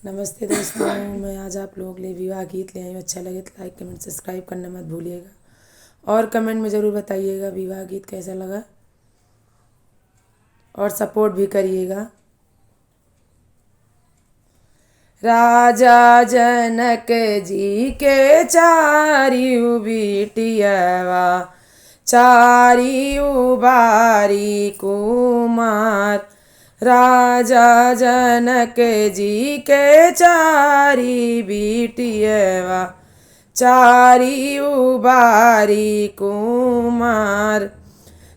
नमस्ते दोस्तों, मैं आज आप लोगों के लिए विवाह गीत ले आई हूँ। अच्छा लगे तो लाइक कमेंट सब्सक्राइब करना मत भूलिएगा और कमेंट में ज़रूर बताइएगा विवाह गीत कैसा लगा और सपोर्ट भी करिएगा। राजा जनक जी के चारियू बिटियवा, चारियू बारी कुमार। राजा जनक जी के चारी बिटियवा, चारियू बारी कुमार।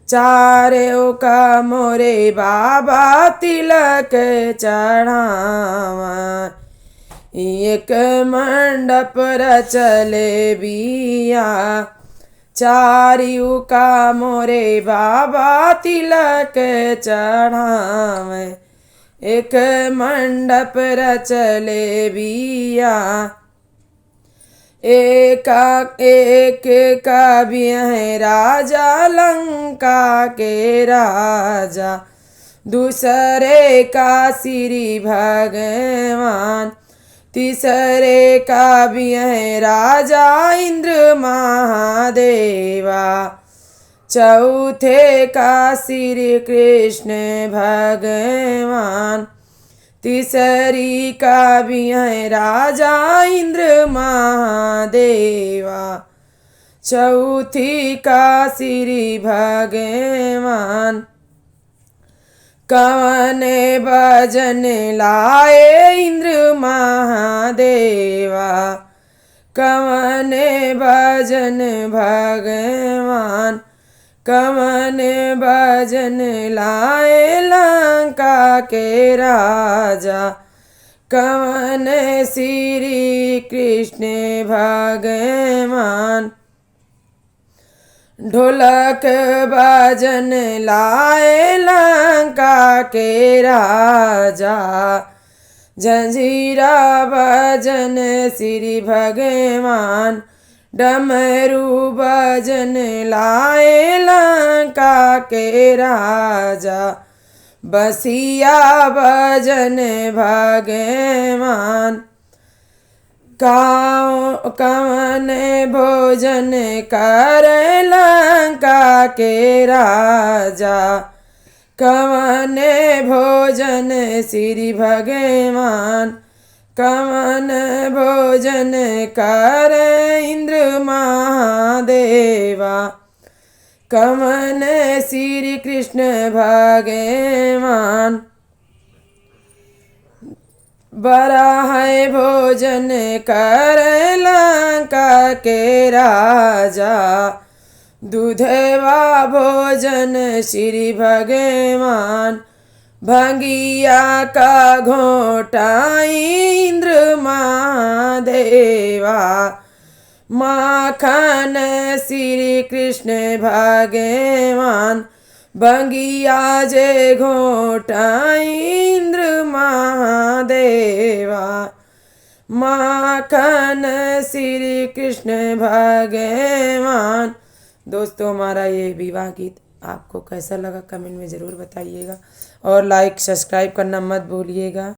चारों का मोरे बाबा तिलक चढ़ावा, एक मंडप रचले बिया। चारियू का मोरे बाबा तिलक चढ़ावे, एक मंडप रचले बिया। एक कवि है राजा लंका के राजा, दूसरे का श्री भगवान। तीसरे कवि है राजा इंद्र महादेवा, चौथे का श्री कृष्ण भगवान। तीसरी कवि है राजा इंद्र महादेवा, चौथी का श्री भगवान। कवन भजन लाए इंद्र महादेवा, कवन भजन भगवान। कवन भजन लाए लंका के राजा, कवन श्री कृष्ण भगवान। ढोलक भजन लाए लंका के राजा, जंजीरा भजन श्री भगवान। डमरू भजन लाए लंका के राजा, बसिया भजन भगवान। कवन भोजन कर लंका के राजा, कवन भोजन श्री भगवान। कवन भोजन कर इंद्र महादेवा, कवन श्री कृष्ण भगवान। बड़ा है भोजन कर लंका के राजा, दूधवा भोजन श्री भगवान। भंगिया का घोटा इंद्र महादेवा, माखन श्री कृष्ण भगवान। भंगिया जे घोटा इंद्र महादेवा, माखन श्री कृष्ण भगवान। दोस्तों, हमारा ये विवाह गीत आपको कैसा लगा कमेंट में ज़रूर बताइएगा और लाइक सब्सक्राइब करना मत भूलिएगा।